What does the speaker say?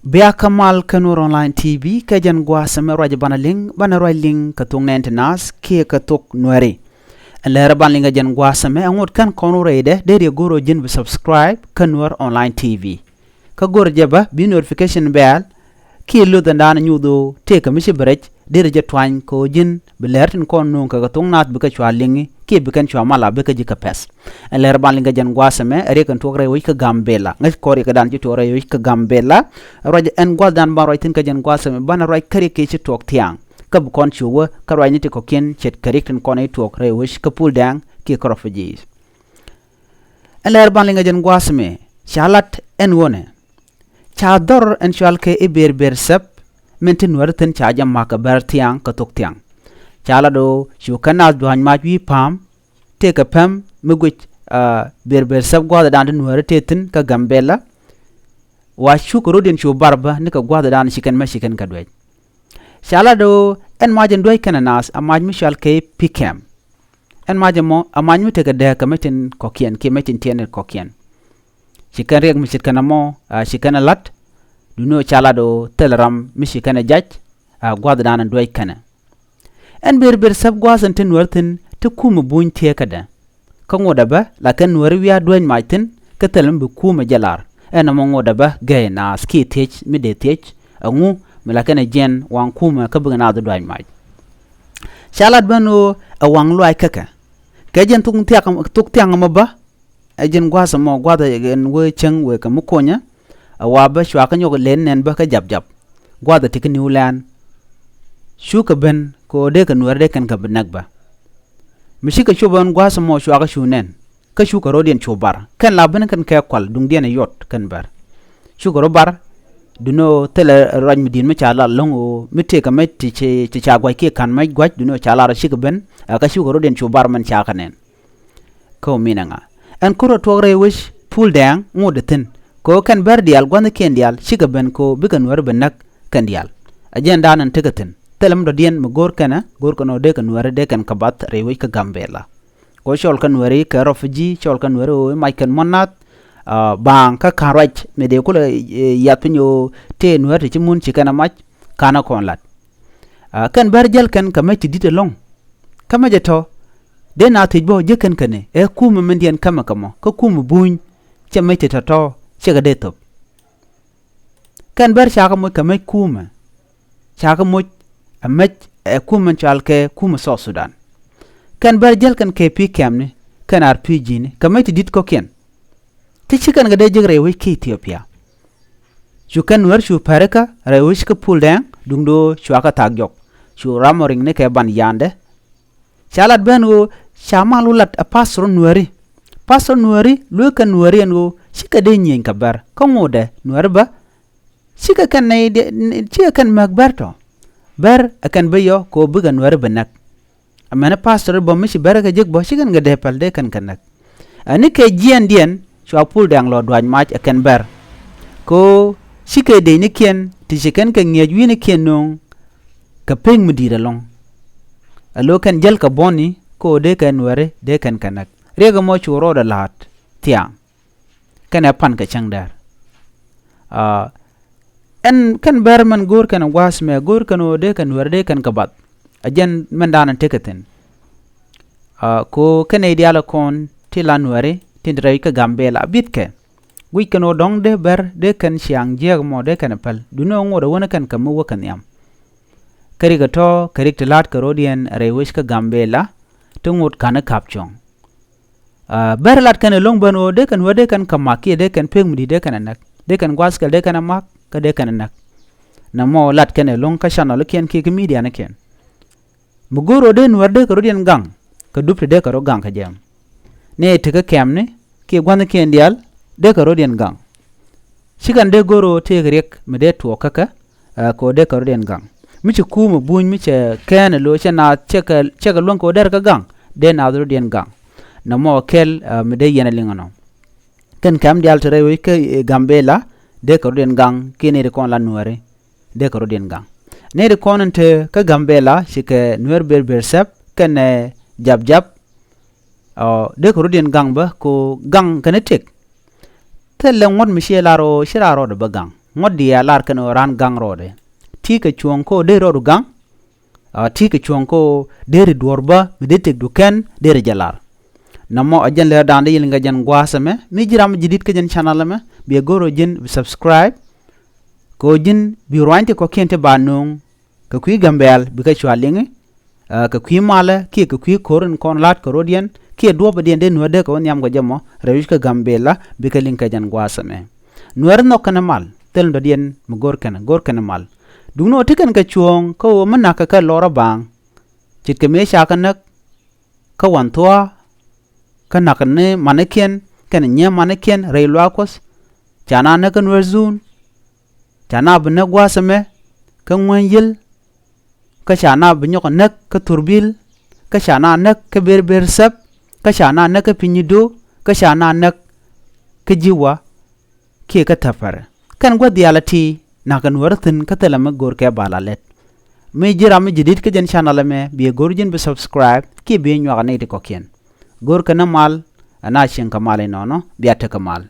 Bia Kamal Kanur Online TV kajan gua sama raja bana ling katung nas kia katuk nuari. En lera banlinga jan gua sama angut kan kono rede dari goro jin subscribe Kanur Online TV. Ka goro jaba bi notification bell ki lu dan nyudo te ka mishi berech dari jatwan ko jin belertin kon nun ka katung nat bika chwa lingi ki bikan chwa mala bika jika pes. En lera banlinga jan gua sama ere kan tokre wi ka gambela ngai kori ka dan jitore wi ka gambela raja en gwa dan ba roitin ka jan gwa sama bana roi kare ke chi tok thiaaŋ ka bu kon chuwa ka roi niti ko ken chet karik tin kon ai tok re wish ka pul dang ki refugees. En lera banlinga jan gwa sama shalat en wone chador en shwal ke ber sep mentin warten chaja maka ber thiaaŋ ka tok thiaaŋ chala do shu kana duan ma wi pam te ka pam mugwit ber sep gwa dan nuar tetin ka gambela wa shu ko rodin shu barba ni ka gwa dan shikan ma shikan ka dwaj chala do en majen doy kana nas amaj mi shal ke pikem en majen mo amaj mi te ka de ka metin kokien ke metin tien kokien shikan reg mi shikan mo shikan lat duno chala do telram mi shikan jaj gwa dan doy kana en ber sep gwa santin wartin te kuma bun te kada kan woda ba la kan wari wiya doin maitin ka telam bu kuma jalar en mo ngoda ba gay na ski tech mi de tech angu mi la kan jen wan kuma ka bu na do doin mai shalat bano awang lo ay kaka ka jen tuk tiang ma ba jen gwa samo gwa da en we cheng we ka mu konya awa ba shwa kan yo len nen ba ka jab gwa da tik new land shuka ben ko de kan war de kan ka benak ba mishika chuban gwa samo shwa ka shunen ka shuka rodien chubar kan laban kan ka kwal dung dien yot kan bar shuka robar duno tele raj midin ma chala longo mitte ka metti che cha gwa ke kan mai gwa duno chala ra shika ben ka shuka rodien chubar man cha kanen ko minanga an kuro togre wish pool dang ngodetin ko kan bar dial gwa ken dial shika ben ko bikan war benak kan dial agenda nan tegatin telam do dien magor kana gor kono de kan ware de kan kabat rewi ka gambela ko shol kan ware ka refugee shol kan ware o mai kan monat bang ka karaj me de ko yapinyo te nuare ti mun ci kana mach kana kon lat kan barjal kan kamati dite long kama jeto de na tijbo je kan kane e kuma mendien kama ko kuma buñ ci mete tato ci ga de top kan bar shaka mo kamay kuma shaka mo amaj kuma chalke kuma so Sudan kan barjal kan KP kamne kan RPG ne kamati dit ko ken ti chikan ga de jigre wi ki Ethiopia ju kan war shu paraka rewish ka pul dang dungdo shwaka tagyok shu ramoring ne ke ban yande chalat bengo shamalulat a pasro nuari lu kan nuari ngo shika de nyen kabar ko ngode nuarba shika kan ne chika kan magbarto ber akan bayo ko bugan war benak amana pastor bo mishi beraka jek bo shigan ga depal de kan kanak ani ke jian dien chwa pul dang lo dwan mach akan ber ko shike de ni ken ti shikan ka nge wi ni ken non ka peng mudira long alo kan jel ka boni ko de kan ware de kan kanak rega mo churo da lat tiang kana pan ka changdar en kan ber man gor kan was me gor kan de kan werde kan kabat ajen man danan tekaten ko kan ideala kon tilan ware tindrai ka gambela bitke wi kan dong de ber de kan siang jeg mo de kan pal duno ngoro wona kan kam wo kan yam kari ga to kari tilat ka rodien rewish ka gambela tungut kana kapchong ber lat kan long bano de kan wade kan kamaki de kan pengmudi de kan anak de kan gwaskal de kan amak ka de kan nak na mo lat kan long ka channel ken ki media na ken mugoro de nuarde ka rodien gang ka dupte de ka ro gang ka jam ne te ka kemne ki gwan ken dial de ka rodien gang shikan de goro te grek me de to kaka ko de ka rodien gang mi ci kuma buñ mi ci ken lo chana cheka lon ko der ka gang de na rodien gang na mo kel me de yena lingono ken kam dial tere wi ka gambela de ko den gang kene de kon la nuare de ko den gang ne de konante ka gambela shike nuer ber sep ken jab de ko den gang ba ko gang kanetek telle ngon mi shilaro de bagang ngod dia lar kan ran gang rode ti ka chuang ko de ro gang ti ka chuang ko de dorba de tek du ken de jalar namo ajan le dan de yinga jan gwasame mi jiram jidit ka jan channel me bi goro jin subscribe ko jin bi rointe ko kente banung ka kui gambel bi ka chwalingi ka kui mala ki ka kui koron kon lat ko rodien ki do ba den de no de ko nyam go jamo rewish ka gambela bi ka linka jan gwasame nuer no kana mal tel do dien mu gor kana mal dugno tikan ka chuong ko manna ka lora bang chit ke me sha kanak ka wan toa kana kanne maneken kana nya maneken reilwa kos chana na kan werzun chana bna gwasame ka ngwanyil ka chana bnyo nak ka turbil ka chana nak ka berber sap ka chana nak ka pinyido ka chana nak ka jiwa ke ka tafar kan gwa dialati na kan wartin ka talama gor ke balalet me jira me jidit ka jan channel me bi gorjin bi subscribe ki be nyaga ne de kokien gor kana mal ana shin kamale nono biata kamal